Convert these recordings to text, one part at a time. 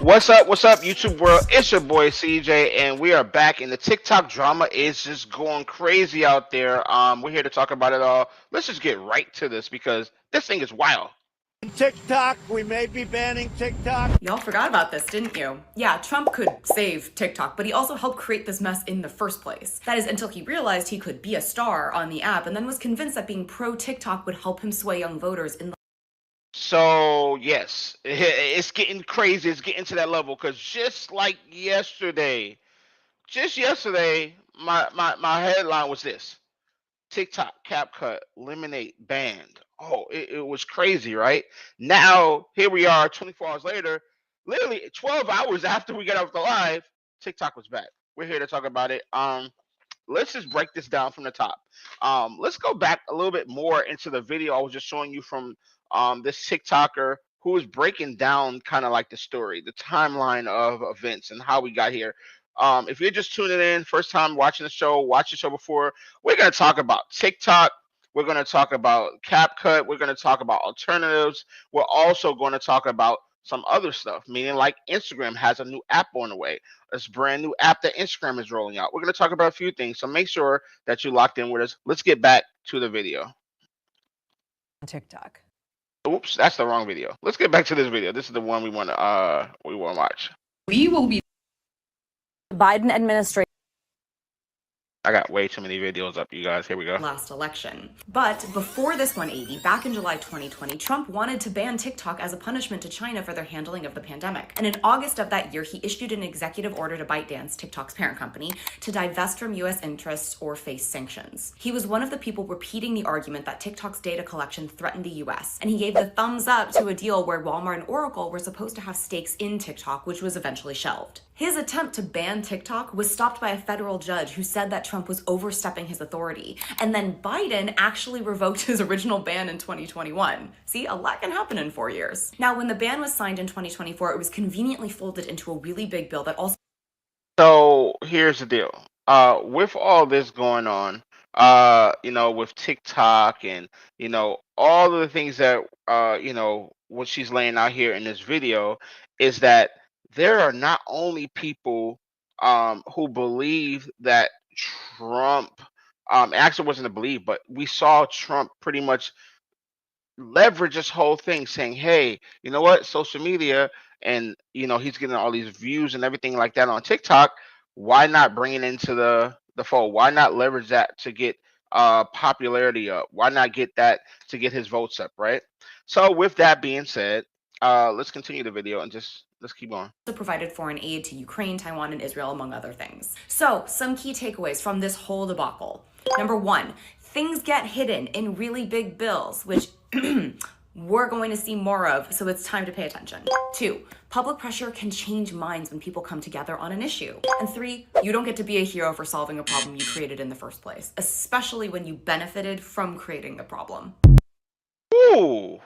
What's up, YouTube world? It's your boy CJ, and we are back. And the TikTok drama is just going crazy out there. We're here to talk about it all. Let's just get right to this because this thing is wild. TikTok, we may be banning TikTok. Y'all forgot about this, didn't you? Yeah, Trump could save TikTok, but he also helped create this mess in the first place. That is until he realized he could be a star on the app and then was convinced that being pro-TikTok would help him sway young voters in the So yes, it's getting crazy. It's getting to that level because just yesterday, my headline was this: TikTok cap cut, eliminate, banned. Oh, it was crazy, right? Now here we are, 24 hours later, literally 12 hours after we got off the live, TikTok was back. We're here to talk about it. Let's just break this down from the top. Let's go back a little bit more into the video I was just showing you from this TikToker who was breaking down kind of like the story, the timeline of events and how we got here. If you're just tuning in, first time watching the show, watch the show before, we're going to talk about TikTok. We're going to talk about CapCut. We're going to talk about alternatives. We're also going to talk about some other stuff, meaning like Instagram has a new app on the way. This brand new app that Instagram is rolling out. We're going to talk about a few things, so make sure that you're locked in with us. Let's get back to the video. TikTok. Oops, that's the wrong video. Let's get back to this video. This is the one we want to watch. We will be Biden administration. I got way too many videos up, you guys. Here we go. last election. But before this 180, back in July 2020, Trump wanted to ban TikTok as a punishment to China for their handling of the pandemic. And in August of that year, he issued an executive order to ByteDance, TikTok's parent company, to divest from US interests or face sanctions. He was one of the people repeating the argument that TikTok's data collection threatened the US, and he gave the thumbs up to a deal where Walmart and Oracle were supposed to have stakes in TikTok, which was eventually shelved. His attempt to ban TikTok was stopped by a federal judge who said that Trump was overstepping his authority. And then Biden actually revoked his original ban in 2021. See, a lot can happen in 4 years. Now, when the ban was signed in 2024, it was conveniently folded into a really big bill that also... So here's the deal. With all this going on, with TikTok and, all of the things that, what she's laying out here in this video is that there are not only people who believe that Trump actually wasn't a believe, but we saw Trump pretty much leverage this whole thing saying, hey, you know what, social media, and he's getting all these views and everything like that on TikTok. Why not bring it into the fold? Why not leverage that to get popularity up? Why not get that to get his votes up, right? So with that being said, let's continue the video and just let's keep going. Also provided foreign aid to Ukraine, Taiwan, and Israel, among other things. So, some key takeaways from this whole debacle. Number one, things get hidden in really big bills, which we're going to see more of, so it's time to pay attention. 2, public pressure can change minds when people come together on an issue. And 3, you don't get to be a hero for solving a problem you created in the first place, especially when you benefited from creating the problem. Ooh,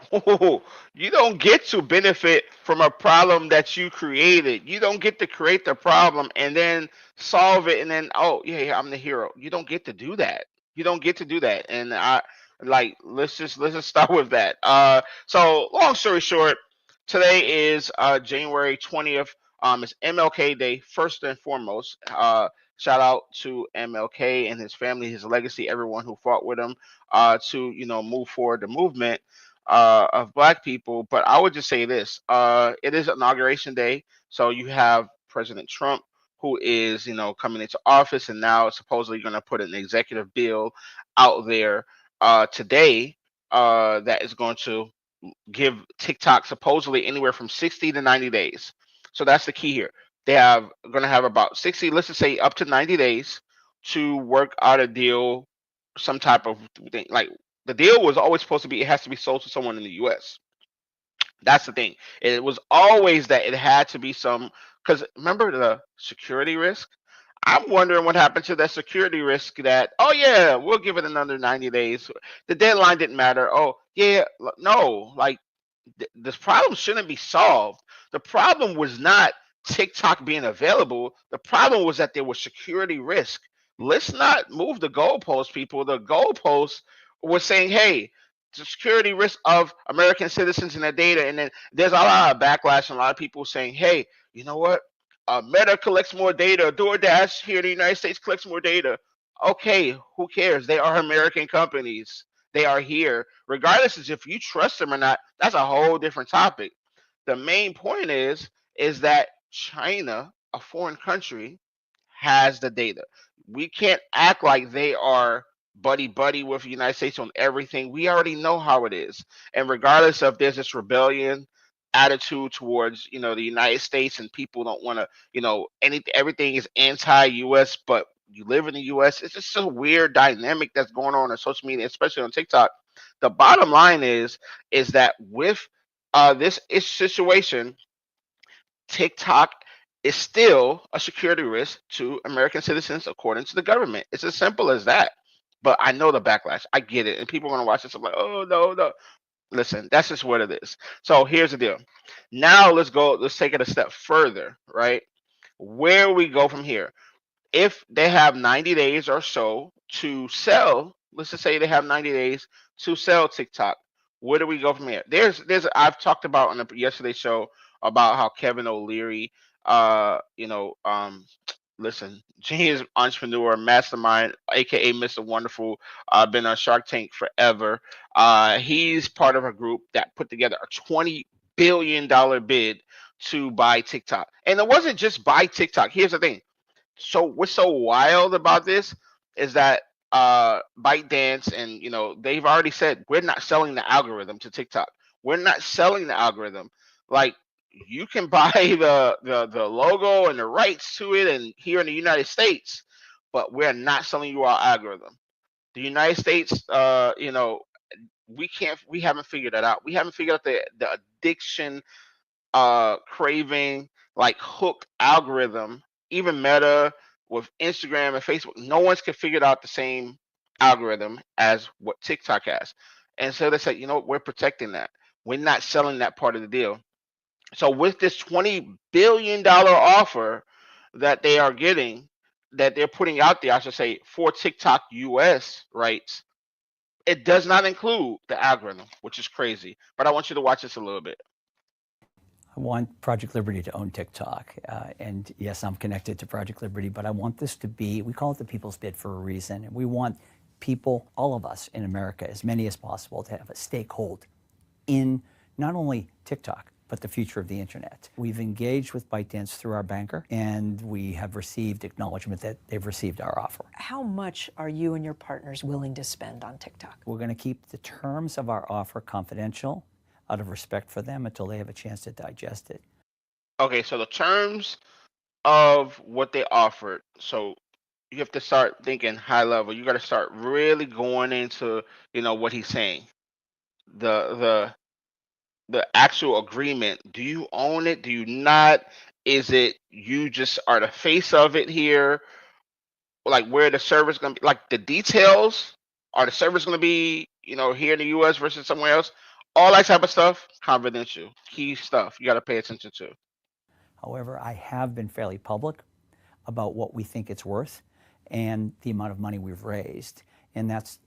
you don't get to benefit from a problem that you created. You don't get to create the problem and then solve it and then, oh, yeah, I'm the hero. You don't get to do that. You don't get to do that. And let's just start with that. So long story short, today is January 20th. It's MLK Day, first and foremost. Shout out to MLK and his family, his legacy, everyone who fought with him to move forward the movement of Black people. But I would just say this: it is Inauguration Day, so you have President Trump, who is coming into office, and now supposedly going to put an executive bill out there today that is going to give TikTok supposedly anywhere from 60 to 90 days. So that's the key here. They are going to have about 60, let's just say up to 90 days to work out a deal, some type of thing. Like the deal was always supposed to be, it has to be sold to someone in the US. That's the thing. It was always that it had to be some, because remember the security risk? I'm wondering what happened to that security risk that, oh yeah, we'll give it another 90 days. The deadline didn't matter. Oh yeah, no, like this problem shouldn't be solved. The problem was not TikTok being available. The problem was that there was security risk. Let's not move the goalposts, people. The goalposts was saying, hey, the security risk of American citizens and their data. And then there's a lot of backlash and a lot of people saying, hey, you know what? Meta collects more data. DoorDash here in the United States collects more data. Okay, who cares? They are American companies. They are here. Regardless of if you trust them or not, that's a whole different topic. The main point is that China, a foreign country, has the data. We can't act like they are buddy buddy with the United States on everything. We already know how it is. And regardless of there's this rebellion attitude towards, the United States, and people don't want to, everything is anti-US, but you live in the US. It's just a weird dynamic that's going on social media, especially on TikTok. The bottom line is that with this situation, TikTok is still a security risk to American citizens according to the government. It's as simple as that. But I know the backlash. I get it. And people are going to watch this. I'm like, oh, no, no. Listen, that's just what it is. So here's the deal. Now let's take it a step further, right? Where we go from here. If they have 90 days or so to sell, let's just say they have 90 days to sell TikTok, where do we go from here? I've talked about on the yesterday's show about how Kevin O'Leary, uh, you know, um, listen, genius entrepreneur, mastermind, aka Mr. Wonderful, been on Shark Tank forever. He's part of a group that put together a $20 billion bid to buy TikTok. And it wasn't just buy TikTok. Here's the thing. So what's so wild about this is that ByteDance, and they've already said we're not selling the algorithm to TikTok. We're not selling the algorithm. Like, you can buy the logo and the rights to it, and here in the United States, but we're not selling you our algorithm. The United States, we haven't figured that out. We haven't figured out the addiction, craving, like hook algorithm. Even Meta with Instagram and Facebook, no one's can figure out the same algorithm as what TikTok has. And so they said, we're protecting that. We're not selling that part of the deal. So with this $20 billion offer that they are getting, that they're putting out there, I should say, for TikTok US rights, it does not include the algorithm, which is crazy. But I want you to watch this a little bit. I want Project Liberty to own TikTok. And yes, I'm connected to Project Liberty, but I want this to be, we call it the people's bid for a reason. And we want people, all of us in America, as many as possible, to have a stakehold in not only TikTok, but the future of the internet. We've engaged with ByteDance through our banker, and we have received acknowledgement that they've received our offer. How much are you and your partners willing to spend on TikTok? We're going to keep the terms of our offer confidential out of respect for them until they have a chance to digest it. Okay, so the terms of what they offered. So you have to start thinking high level. You got to start really going into, what he's saying. The actual agreement. Do you own it? Do you not? Is it you just are the face of it here? Like, where the server's gonna be? Like, the details. Are the servers gonna be, here in the US versus somewhere else? All that type of stuff, confidential. Key stuff you got to pay attention to. However, I have been fairly public about what we think it's worth and the amount of money we've raised. And that's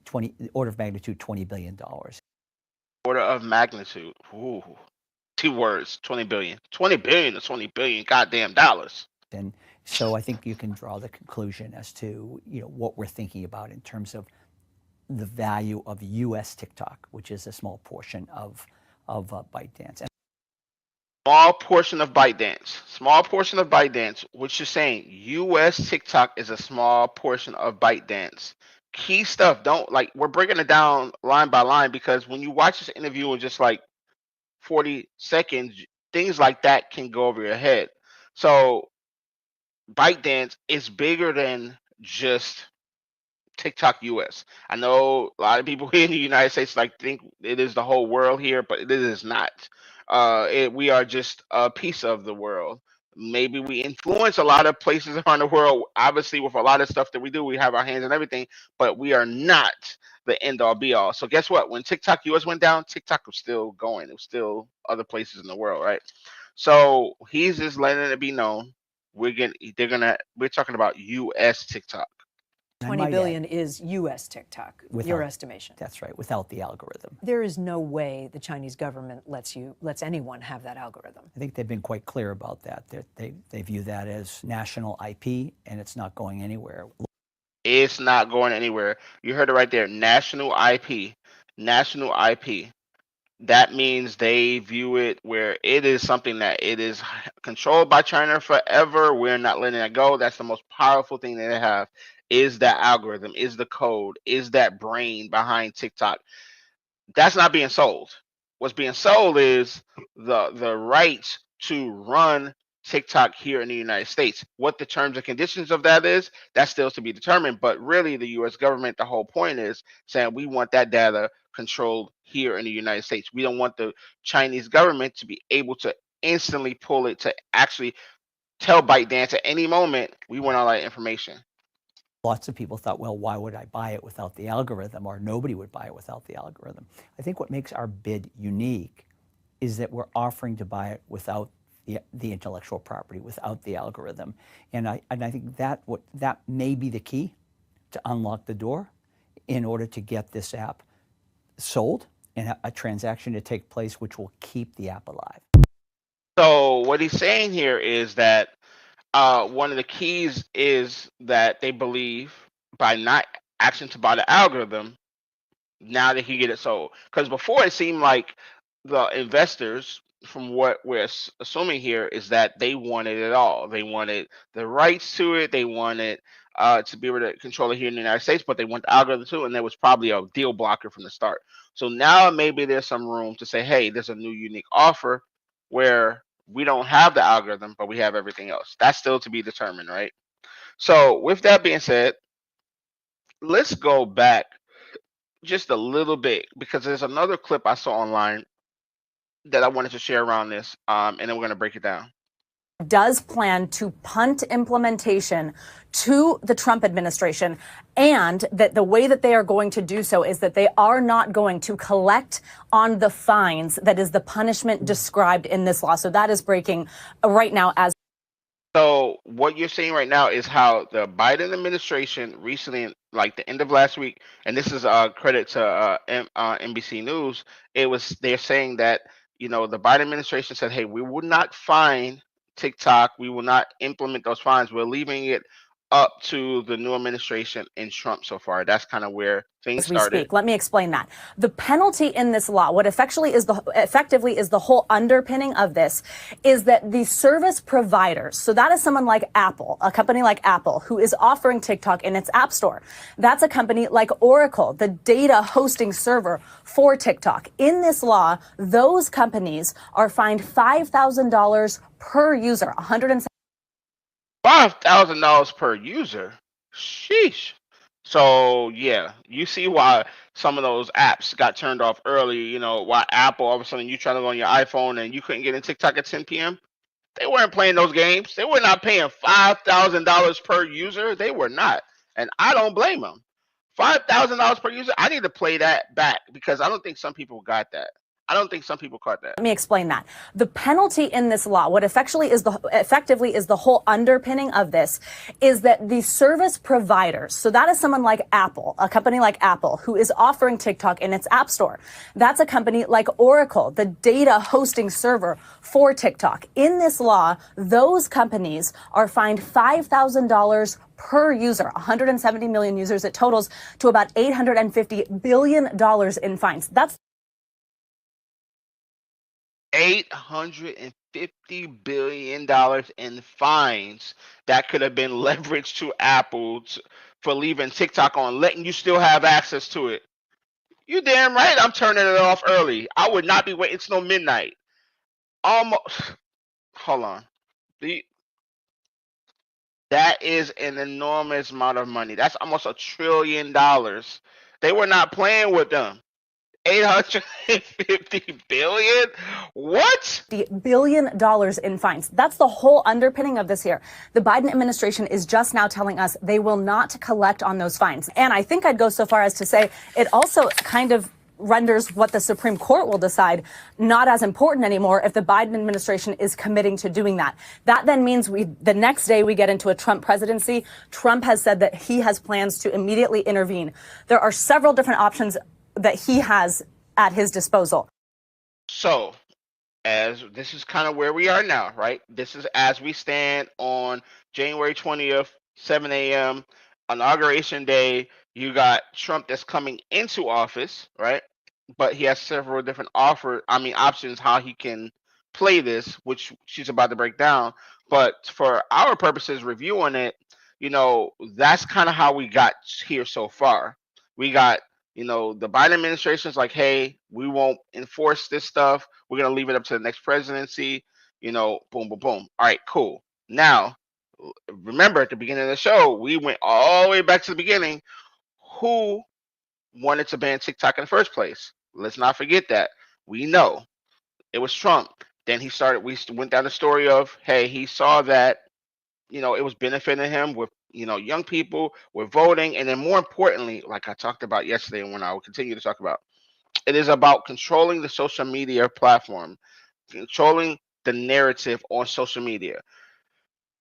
order of magnitude, $20 billion. Order of magnitude. Ooh. 2 words, 20 billion. 20 billion to 20 billion goddamn dollars. And so I think you can draw the conclusion as to, what we're thinking about in terms of the value of US TikTok, which is a small portion of ByteDance. Small portion of ByteDance. Small portion of ByteDance. What you're saying, US TikTok is a small portion of ByteDance. Key stuff. We're breaking it down line by line, because when you watch this interview in just like 40 seconds, things like that can go over your head. So ByteDance is bigger than just TikTok US. I know a lot of people here in the United States think it is the whole world here, but it is not. We are just a piece of the world. Maybe we influence a lot of places around the world. Obviously, with a lot of stuff that we do, we have our hands in everything, but we are not the end all be all. So guess what? When TikTok US went down, TikTok was still going. It was still other places in the world, right? So he's just letting it be known we're talking about US TikTok. I 20 might billion add, is U.S. TikTok, your estimation. That's right, without the algorithm. There is no way the Chinese government lets anyone have that algorithm. I think they've been quite clear about that. They view that as national IP, and it's not going anywhere. It's not going anywhere. You heard it right there. National IP. National IP. That means they view it where it is something that it is controlled by China forever. We're not letting that go. That's the most powerful thing that they have, is that algorithm, is the code, is that brain behind TikTok. That's not being sold. What's being sold is the rights to run TikTok here in the United States. What the terms and conditions of that is, that's still to be determined. But really, the U.S. government, the whole point is saying we want that data controlled here in the United States. We don't want the Chinese government to be able to instantly pull it, to actually tell ByteDance at any moment, we want all that information. Lots of people thought, well, why would I buy it without the algorithm? Or nobody would buy it without the algorithm. I think what makes our bid unique is that we're offering to buy it without the intellectual property, without the algorithm. And I think that may be the key to unlock the door in order to get this app sold and a transaction to take place which will keep the app alive. So what he's saying here is that one of the keys is that they believe by not action to buy the algorithm, now they can get it sold. Because before it seemed like the investors, from what we're assuming here, is that they wanted it all. They wanted the rights to it. They wanted to be able to control it here in the United States, but they want the algorithm too, and there was probably a deal blocker from the start. So now maybe there's some room to say, hey, there's a new unique offer where we don't have the algorithm, but we have everything else. That's still to be determined, right? So with that being said, let's go back just a little bit, because there's another clip I saw online that I wanted to share around this, and then we're going to break it down. Does plan to punt implementation to the Trump administration, and that the way that they are going to do so is that they are not going to collect on the fines that is the punishment described in this law. So that is breaking right now as. So what you're seeing right now is how the Biden administration recently, like the end of last week, and this is a credit to NBC News, they're saying that, the Biden administration said, hey, we will not fine TikTok. We will not implement those fines. We're leaving it up to the new administration in Trump so far. That's kind of where things started. Let me explain that. The penalty in this law, what effectively is the whole underpinning of this, is that the service providers, so that is someone like Apple, a company like Apple, who is offering TikTok in its app store. That's a company like Oracle, the data hosting server for TikTok. In this law, those companies are fined $5,000 per user, $5,000 per user. Sheesh. So yeah, you see why some of those apps got turned off early. Why Apple, all of a sudden you try to go on your iPhone and you couldn't get in TikTok at 10 p.m. They weren't playing those games. They were not paying $5,000 per user. They were not, and I don't blame them. $5,000 per user. I need to play that back, because I don't think some people got that. I don't think some people caught that. Let me explain that. The penalty in this law, what effectively is the whole underpinning of this, is that the service providers, so that is someone like Apple, a company like Apple, who is offering TikTok in its app store. That's a company like Oracle, the data hosting server for TikTok. In this law, those companies are fined $5,000 per user, 170 million users. It totals to about $850 billion in fines. That's $850 billion in fines that could have been leveraged to Apple for leaving TikTok on, letting you still have access to it. You damn right I'm turning it off early. I would not be waiting. It's no midnight. Almost. Hold on. That is an enormous amount of money. That's almost $1 trillion. They were not playing with them. 850 billion? What? $1 billion in fines. That's the whole underpinning of this here. The Biden administration is just now telling us they will not collect on those fines. And I think I'd go so far as to say it also kind of renders what the Supreme Court will decide not as important anymore if the Biden administration is committing to doing that. That then means the next day we get into a Trump presidency. Trump has said that he has plans to immediately intervene. There are several different options that he has at his disposal. So, as this is kind of where we are now, right? This is as we stand on January 20th, 7 a.m., Inauguration Day. You got Trump that's coming into office, right? But he has several different options how he can play this, which she's about to break down. But for our purposes, reviewing it, that's kind of how we got here so far. We got, the Biden administration is like, hey, we won't enforce this stuff. We're going to leave it up to the next presidency, boom, boom, boom. All right, cool. Now, remember at the beginning of the show, we went all the way back to the beginning. Who wanted to ban TikTok in the first place? Let's not forget that. We know it was Trump. Then we went down the story of, hey, he saw that, it was benefiting him with, young people were voting. And then more importantly, like I talked about yesterday and when I will continue to talk about, it is about controlling the social media platform, controlling the narrative on social media.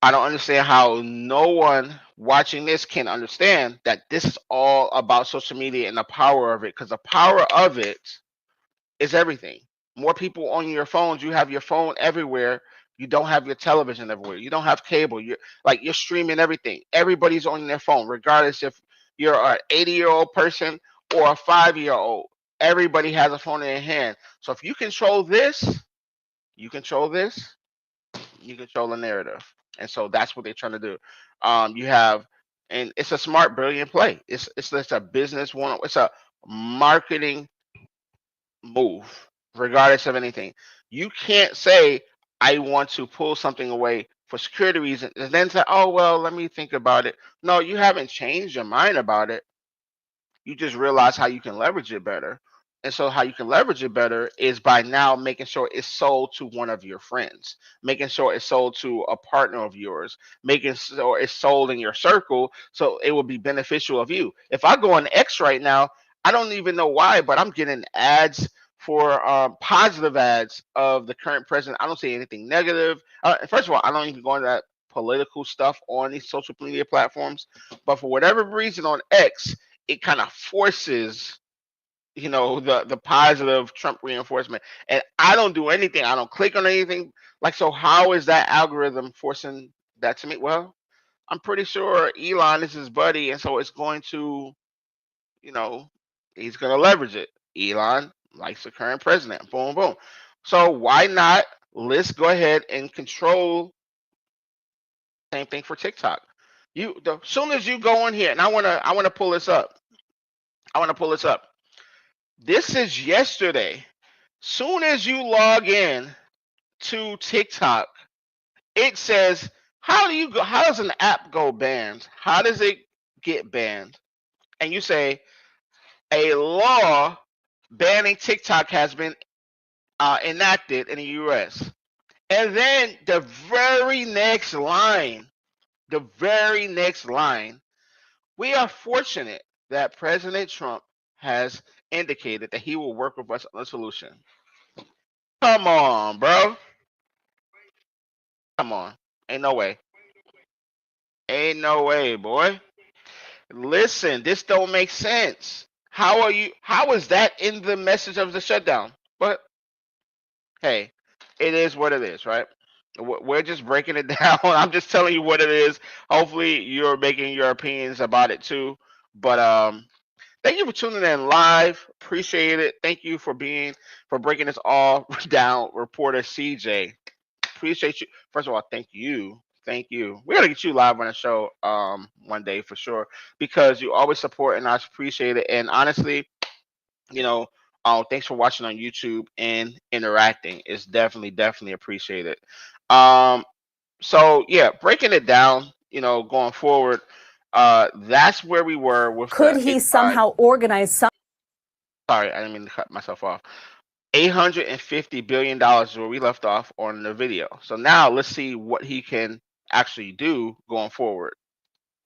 I don't understand how no one watching this can understand that this is all about social media and the power of it, because the power of it is everything. More people on your phones. You have your phone everywhere. You don't have your television everywhere. You don't have cable. You're streaming everything. Everybody's on their phone, regardless if you're an 80-year-old person or a 5-year-old. Everybody has a phone in their hand. So if you control this, you control this, you control the narrative. And so that's what they're trying to do. And it's a smart, brilliant play. It's a business one. It's a marketing move, regardless of anything. You can't say, I want to pull something away for security reasons, and then say, oh, well, let me think about it. No, you haven't changed your mind about it. You just realize how you can leverage it better. And so how you can leverage it better is by now making sure it's sold to one of your friends, making sure it's sold to a partner of yours, making sure it's sold in your circle so it will be beneficial of you. If I go on X right now, I don't even know why, but I'm getting ads for positive ads of the current president. I don't see anything negative. First of all, I don't even go into that political stuff on these social media platforms. But for whatever reason on X, it kind of forces the positive Trump reinforcement, and I don't do anything. I don't click on anything. So how is that algorithm forcing that to me? Well, I'm pretty sure Elon is his buddy, and so it's going to, he's going to leverage it. Elon likes the current president. Boom, boom. So why not? Let's go ahead and control. Same thing for TikTok. As soon as you go in here, and I want to pull this up. This is yesterday. Soon as you log in to TikTok, it says, how does an app go banned? How does it get banned? And you say, a law banning TikTok has been enacted in the US. And then the very next line, we are fortunate that President Trump has indicated that he will work with us on a solution. Come on, bro. Come on. Ain't no way. Ain't no way, boy. Listen, this don't make sense. How is that in the message of the shutdown? But hey, it is what it is, right? We're just breaking it down. I'm just telling you what it is. Hopefully you're making your opinions about it too. But thank you for tuning in live. Appreciate it. Thank you for breaking this all down, reporter CJ. Appreciate you. First of all, thank you. We gotta get you live on the show one day for sure, because you always support and I appreciate it. And honestly, thanks for watching on YouTube and interacting. It's definitely appreciated. So yeah, breaking it down, going forward, that's where we were with. Could he somehow organize some? Sorry, I didn't mean to cut myself off. $850 billion is where we left off on the video. So now let's see what he can actually do going forward.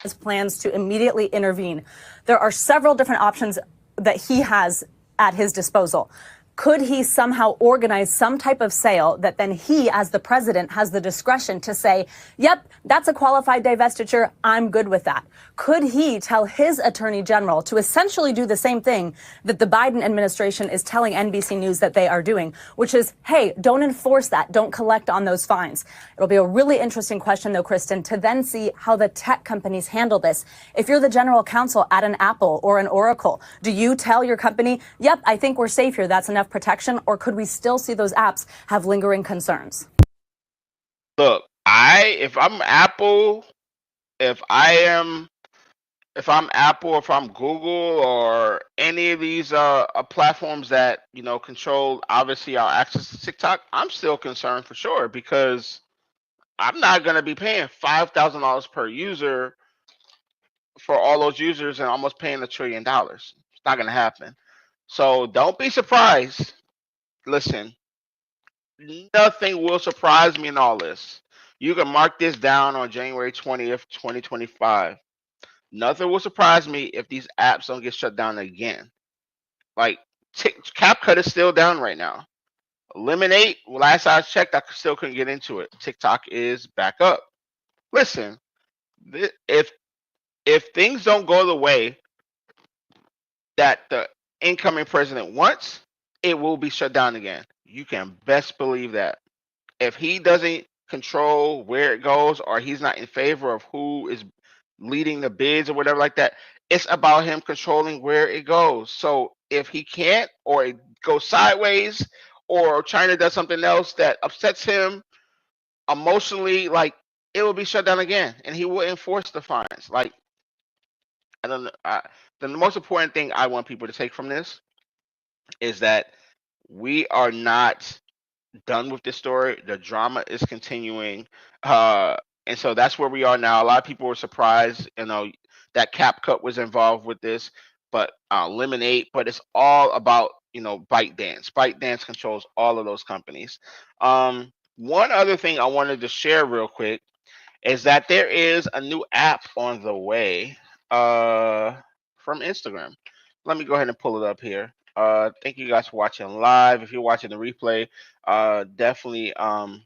His plans to immediately intervene. There are several different options that he has at his disposal. Could he somehow organize some type of sale that then he, as the president, has the discretion to say, yep, that's a qualified divestiture, I'm good with that? Could he tell his attorney general to essentially do the same thing that the Biden administration is telling NBC News that they are doing, which is, hey, don't enforce that, don't collect on those fines? It'll be a really interesting question, though, Kristen, to then see how the tech companies handle this. If you're the general counsel at an Apple or an Oracle, do you tell your company, yep, I think we're safe here, that's enough protection, or could we still see those apps have lingering concerns? Look, if I'm Apple, if I'm Apple, if I'm Google, or any of these platforms that control obviously our access to TikTok, I'm still concerned for sure, because I'm not gonna be paying $5,000 per user for all those users and almost paying $1 trillion. It's not gonna happen. So don't be surprised. Listen, nothing will surprise me in all this. You can mark this down on January 20th, 2025. Nothing will surprise me if these apps don't get shut down again. Like, CapCut is still down right now. Eliminate, last I checked, I still couldn't get into it. TikTok is back up. Listen, if things don't go the way that the incoming president wants, it will be shut down again. You can best believe that. If he doesn't control where it goes, or he's not in favor of who is leading the bids or whatever like that, it's about him controlling where it goes. So if he can't, or it goes sideways, or China does something else that upsets him emotionally, like, it will be shut down again, and he will enforce the fines. Like, I don't know. The most important thing I want people to take from this is that we are not done with this story. The drama is continuing, and so that's where we are now. A lot of people were surprised, that CapCut was involved with this, but Lemonade. But it's all about ByteDance. ByteDance controls all of those companies. One other thing I wanted to share real quick is that there is a new app on the way from Instagram. Let me go ahead and pull it up here. Thank you guys for watching live. If you're watching the replay, definitely I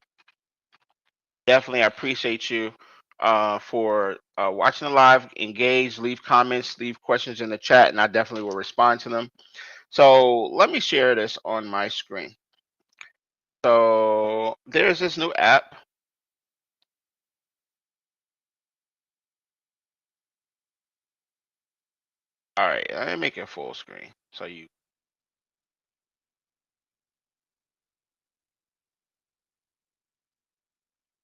appreciate you for watching the live. Engage, leave comments, leave questions in the chat, and I definitely will respond to them. So let me share this on my screen. So there's this new app. All right, let me make it full screen so you.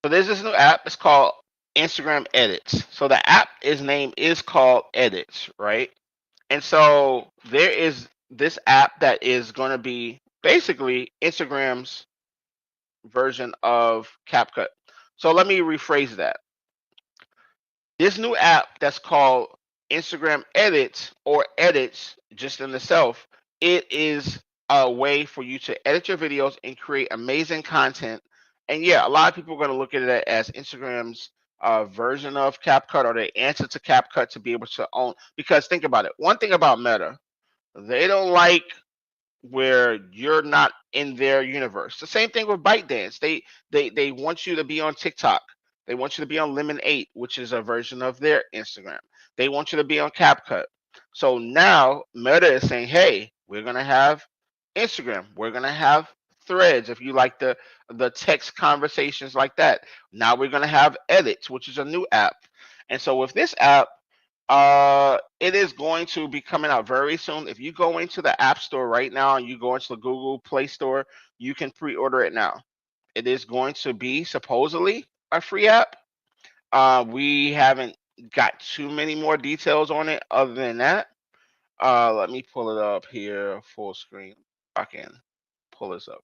So there's this new app. It's called Instagram Edits. So the app name is called Edits, right? And so there is this app that is going to be basically Instagram's version of CapCut. So let me rephrase that. This new app that's called Instagram Edits, or Edits just in itself, it is a way for you to edit your videos and create amazing content. And yeah, a lot of people are going to look at it as Instagram's version of CapCut, or the answer to CapCut, to be able to own. Because think about it. One thing about Meta, they don't like where you're not in their universe. The same thing with ByteDance. They want you to be on TikTok. They want you to be on Lemon8, which is a version of their Instagram. They want you to be on CapCut. So now Meta is saying, hey, we're gonna have Instagram. We're gonna have Threads, if you like the text conversations like that. Now we're gonna have Edits, which is a new app. And so with this app, it is going to be coming out very soon. If you go into the App Store right now and you go into the Google Play Store, you can pre-order it now. It is going to be supposedly a free app. We haven't got too many more details on it other than that. Let me pull it up here full screen. I can pull this up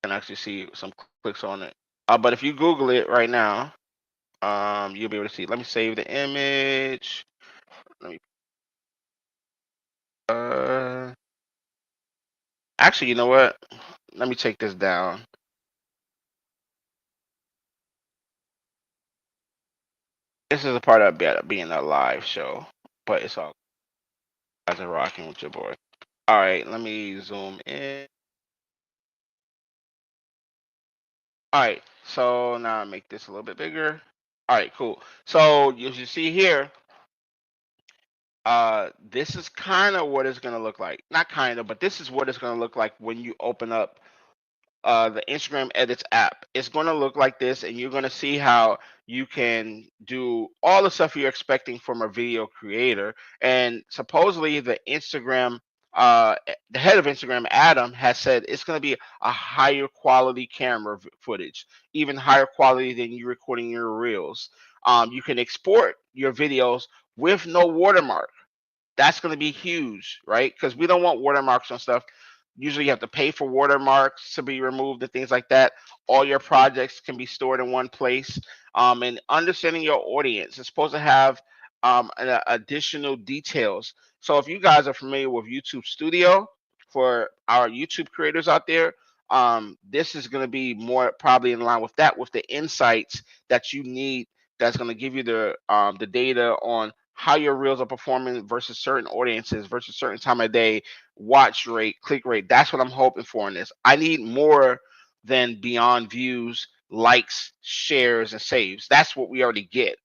and actually see some clicks on it. But if you Google it right now, you'll be able to see. Let me save the image. Let me. Actually, you know what? Let me take this down. This is a part of being a live show, but it's all guys are rocking with your boy. All right, let me zoom in. All right, so now I make this a little bit bigger. All right, cool. So as you see here, this is kind of what it's gonna look like. Not kind of, but this is what it's gonna look like when you open up the Instagram Edits app. It's going to look like this, and you're going to see how you can do all the stuff you're expecting from a video creator. And supposedly, the head of Instagram, Adam, has said it's going to be a higher quality camera footage, even higher quality than you recording your reels. You can export your videos with no watermark. That's going to be huge, right? Because we don't want watermarks on stuff. Usually you have to pay for watermarks to be removed and things like that. All your projects can be stored in one place. And understanding your audience is supposed to have additional details. So if you guys are familiar with YouTube Studio, for our YouTube creators out there, this is going to be more probably in line with that, with the insights that you need. That's going to give you the data on how your reels are performing versus certain audiences versus certain time of day, watch rate, click rate. That's what I'm hoping for in this. I need more than beyond views, likes, shares, and saves. That's what we already get.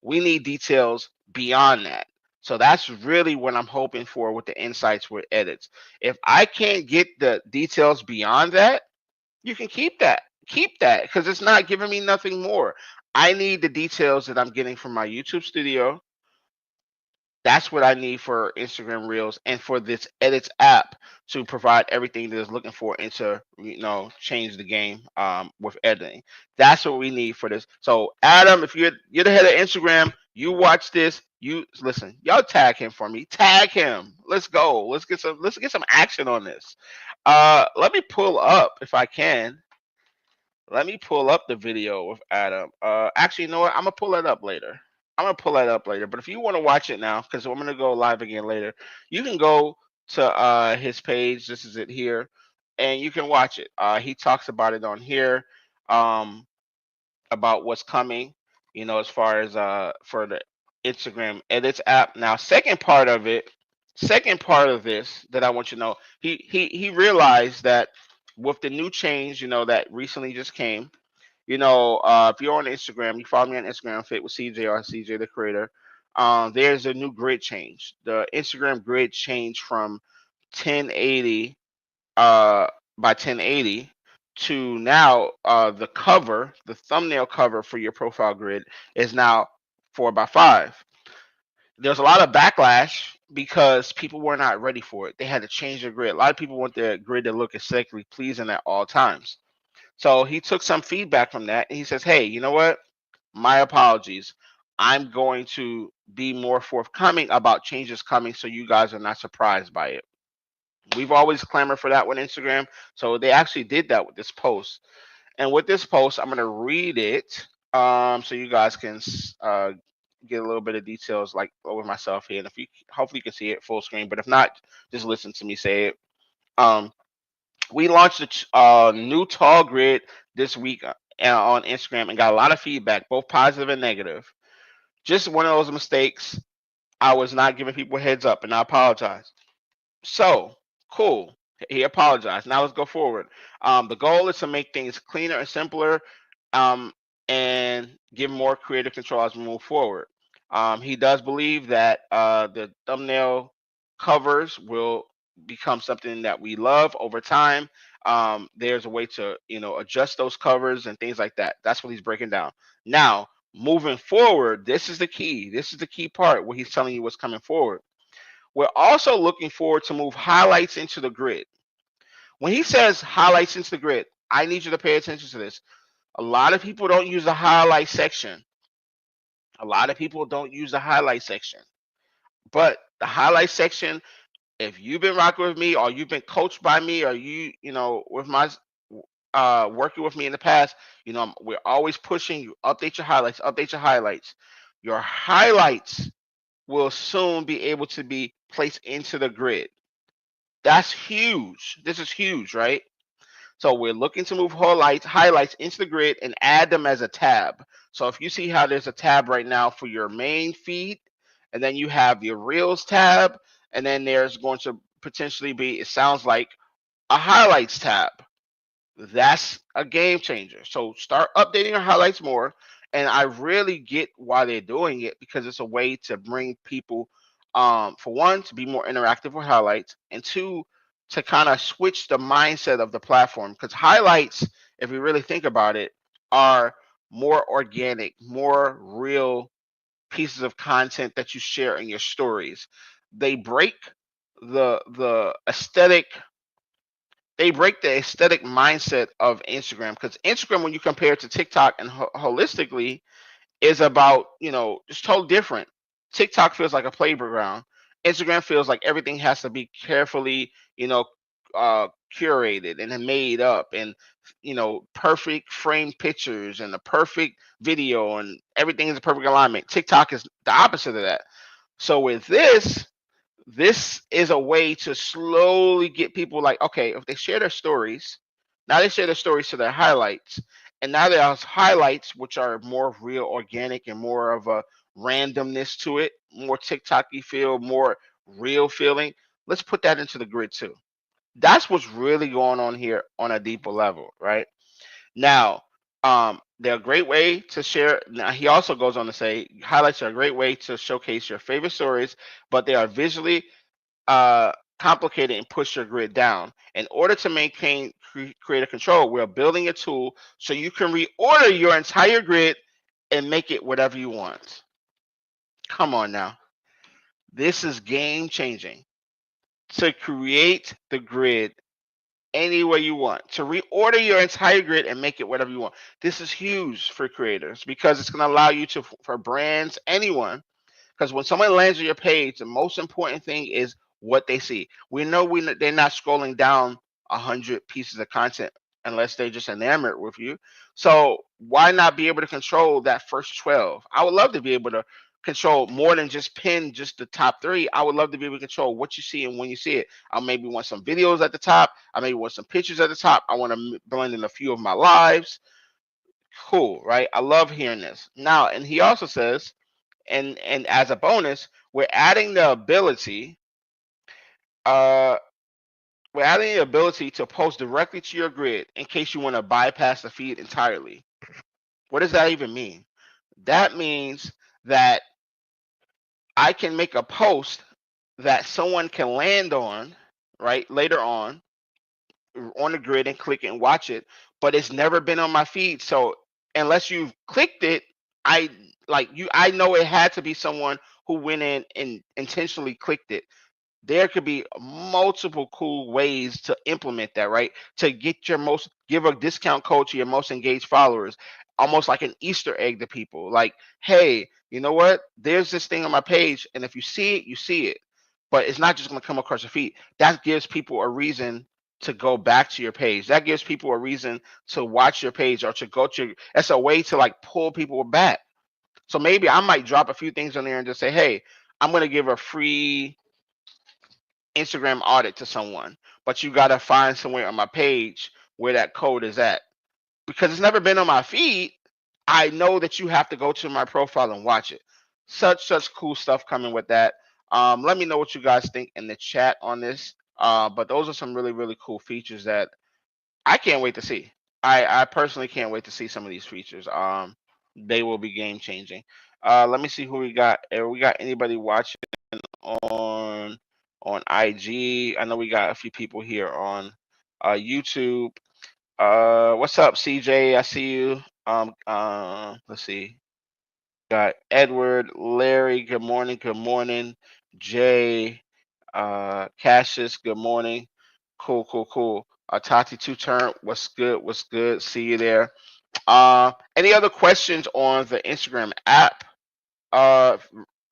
We need details beyond that. So that's really what I'm hoping for with the insights with edits. If I can't get the details beyond that, you can keep that. Keep that, because it's not giving me nothing more. I need the details that I'm getting from my YouTube studio. That's what I need for Instagram Reels and for this Edits app to provide everything that it's looking for and to, change the game with editing. That's what we need for this. So Adam, if you're the head of Instagram, you watch this. You listen. Y'all tag him for me. Tag him. Let's go. Let's get some action on this. Let me pull up if I can. Let me pull up the video with Adam. Actually, you know what? I'm gonna pull that up later. I'm gonna pull that up later. But if you want to watch it now, because I'm gonna go live again later, you can go to his page. This is it here, and you can watch it. He talks about it on here, um, about what's coming. As far as for the Instagram Edits app. Now, second part of this that I want you to know, he realized that with the new change, that recently just came. If you're on Instagram, you follow me on Instagram, Fit with CJ or CJ the Creator. There's a new grid change. The Instagram grid changed from 1080 uh, by 1080 to now the thumbnail cover for your profile grid is now 4:5. There's a lot of backlash because people were not ready for it. They had to change their grid. A lot of people want their grid to look aesthetically pleasing at all times. So he took some feedback from that and he says, hey, you know what? My apologies. I'm going to be more forthcoming about changes coming so you guys are not surprised by it. We've always clamored for that with Instagram. So they actually did that with this post. And with this post, I'm going to read it so you guys can get a little bit of details like over myself here. And if you hopefully you can see it full screen, but if not, just listen to me say it. We launched a new tall grid this week on Instagram and got a lot of feedback, both positive and negative. Just one of those mistakes. I was not giving people a heads up, and I apologize. So, cool. He apologized. Now let's go forward. The goal is to make things cleaner and simpler, um, and give more creative control as we move forward. He does believe that the thumbnail covers will become something that we love over time. There's a way to, adjust those covers and things like that. That's what he's breaking down. Now, moving forward, this is the key. This is the key part where he's telling you what's coming forward. We're also looking forward to move highlights into the grid. When he says highlights into the grid, I need you to pay attention to this. A lot of people don't use the highlight section. But the highlight section, if you've been rocking with me or you've been coached by me or with my working with me in the past, we're always pushing you, update your highlights. Your highlights will soon be able to be placed into the grid. That's huge. This is huge, right? So we're looking to move highlights into the grid and add them as a tab. So if you see how there's a tab right now for your main feed, and then you have your Reels tab, and then there's going to potentially be, it sounds like, a highlights tab. That's a game changer. So start updating your highlights more. And I really get why they're doing it, because it's a way to bring people, for one, to be more interactive with highlights, and two, to kind of switch the mindset of the platform. Because highlights, if you really think about it, are more organic, more real pieces of content that you share in your stories. They break the aesthetic, they break the aesthetic mindset of Instagram, because Instagram, when you compare it to TikTok and holistically, is about, just totally different. TikTok feels like a playground. Instagram feels like everything has to be carefully, curated and then made up, and perfect framed pictures and the perfect video, and everything is a perfect alignment. TikTok is the opposite of that. So with this is a way to slowly get people, like, okay, if they share their stories, now they share their stories to their highlights, and now there's highlights which are more real, organic, and more of a randomness to it, more TikTok-y feel, more real feeling. Let's put that into the grid too. That's what's really going on here on a deeper level, right? Now, they're a great way to share. Now, he also goes on to say highlights are a great way to showcase your favorite stories, but they are visually complicated and push your grid down. In order to maintain creator control, we're building a tool so you can reorder your entire grid and make it whatever you want. Come on now. This is game changing. To create the grid any way you want, to reorder your entire grid and make it whatever you want. This is huge for creators, because it's going to allow you to, for brands, anyone, because when someone lands on your page, the most important thing is what they see. We know they're not scrolling down 100 pieces of content unless they're just enamored with you. So why not be able to control that first 12? I would love to be able to control more than just pin just the top 3. I would love to be able to control what you see and when you see it. I maybe want some videos at the top. I maybe want some pictures at the top. I want to blend in a few of my lives. Cool, right? I love hearing this. Now, and he also says, and as a bonus, we're adding the ability uh to post directly to your grid in case you want to bypass the feed entirely. What does that even mean? That means that I can make a post that someone can land on, right, later on the grid and click it and watch it, but it's never been on my feed. So unless you've clicked it, I know it had to be someone who went in and intentionally clicked it. There could be multiple cool ways to implement that, right? To give a discount code to your most engaged followers, almost like an Easter egg to people. Like, hey, you know what? There's this thing on my page, and if you see it, you see it. But it's not just going to come across your feed. That gives people a reason to go back to your page. That gives people a reason to watch your page or to go to. That's a way to like pull people back. So maybe I might drop a few things on there and just say, hey, I'm going to give a free Instagram audit to someone, but you got to find somewhere on my page where that code is at. Because it's never been on my feed, I know that you have to go to my profile and watch it. Such cool stuff coming with that. Let me know what you guys think in the chat on this. But those are some really, really cool features that I can't wait to see. I personally can't wait to see some of these features. They will be game changing. Let me see who we got. We got anybody watching on IG? I know we got a few people here on YouTube. What's up, CJ? I see you. Let's see. Got Edward, Larry. Good morning. Good morning. Jay, Cassius. Good morning. Cool, cool, cool. Tati Two Turn. What's good? What's good? See you there. Any other questions on the Instagram app? Uh,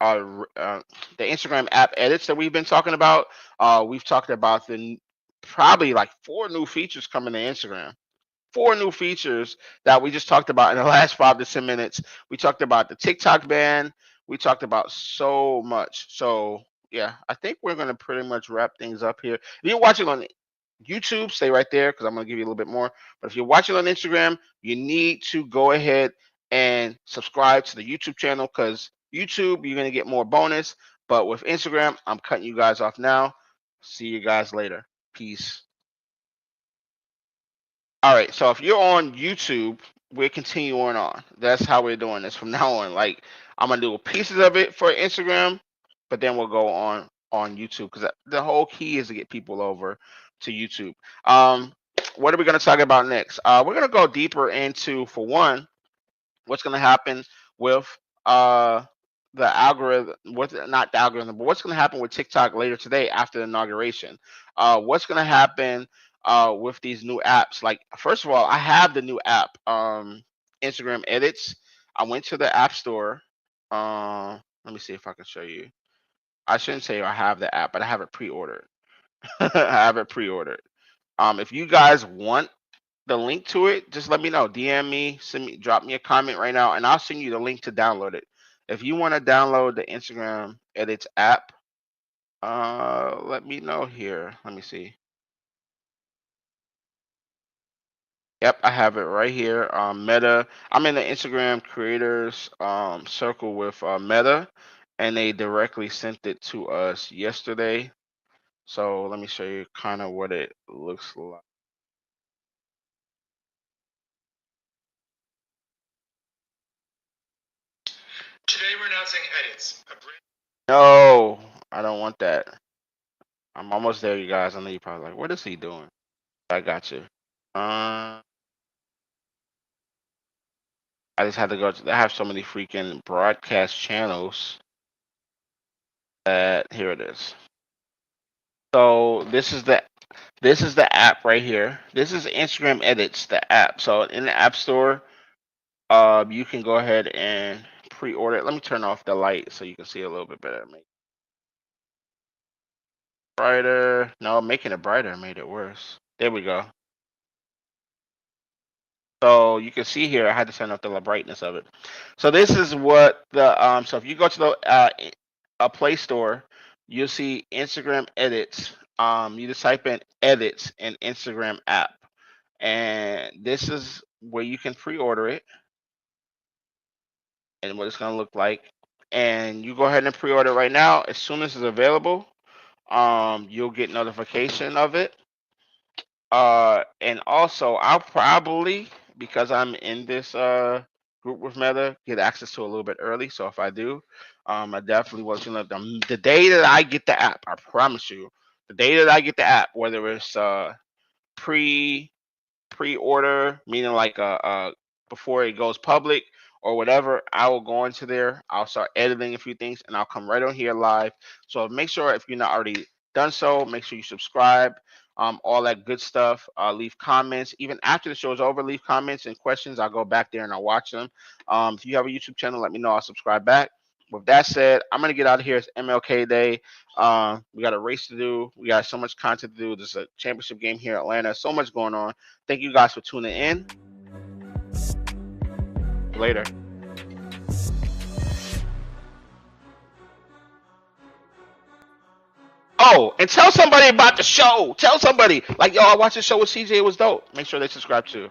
the Instagram app edits that we've been talking about. We've talked about probably like 4 new features coming to Instagram. 4 new features that we just talked about in the last 5 to 10 minutes. We talked about the TikTok ban. We talked about so much. So yeah, I think we're gonna pretty much wrap things up here. If you're watching on YouTube, stay right there because I'm gonna give you a little bit more. But if you're watching on Instagram, you need to go ahead and subscribe to the YouTube channel, because YouTube, you're gonna get more bonus. But with Instagram, I'm cutting you guys off now. See you guys later. Peace. All right, so if you're on YouTube, we're continuing on. That's how we're doing this from now on. Like, I'm gonna do pieces of it for Instagram, but then we'll go on YouTube because the whole key is to get people over to YouTube. What are we gonna talk about next? We're gonna go deeper into, for one, what's going to happen with uh the algorithm, what, not the algorithm, but what's going to happen with TikTok later today after the inauguration. What's going to happen with these new apps? Like, first of all, I have the new app, Instagram Edits. I went to the App Store. Let me see if I can show you. I shouldn't say I have the app, but I have it pre-ordered. I have it pre-ordered. If you guys want the link to it, just let me know. DM me, drop me a comment right now, and I'll send you the link to download it. If you want to download the Instagram Edits app, let me know here. Let me see. Yep, I have it right here. Meta. I'm in the Instagram creators circle with Meta, and they directly sent it to us yesterday. So let me show you kind of what it looks like. Today we're announcing edits. No, I don't want that. I'm almost there, you guys. I know you're probably like, what is he doing? I got you. I just had to go to. I have so many freaking broadcast channels that here it is. So this is the app right here. This is Instagram Edits, the app. So in the App Store, you can go ahead and pre-order it. Let me turn off the light so you can see a little bit better. Make it brighter. No, making it brighter made it worse. There we go. So you can see here, I had to turn up the brightness of it. So this is what the so if you go to the Play Store, you'll see Instagram Edits. You just type in Edits in Instagram app, and this is where you can pre-order it and what it's gonna look like. And you go ahead and pre-order right now. As soon as it's available, you'll get notification of it. And also I'll probably, because I'm in this group with Meta, get access to a little bit early. So if I do, I definitely want to know the day that I get the app. I promise you, the day that I get the app, whether it's pre pre-order, meaning like before it goes public or whatever, I will go into there. I'll start editing a few things, and I'll come right on here live. So make sure, if you're not already done so, make sure you subscribe. All that good stuff. Leave comments. Even after the show is over, leave comments and questions. I'll go back there and I'll watch them. If you have a YouTube channel, let me know. I'll subscribe back. With that said, I'm gonna get out of here. It's MLK Day. We got a race to do. We got so much content to do. There's a championship game here in Atlanta. So much going on. Thank you guys for tuning in. Later. Oh, and tell somebody about the show. Tell somebody. Like, yo, I watched the show with CJ. It was dope. Make sure they subscribe too.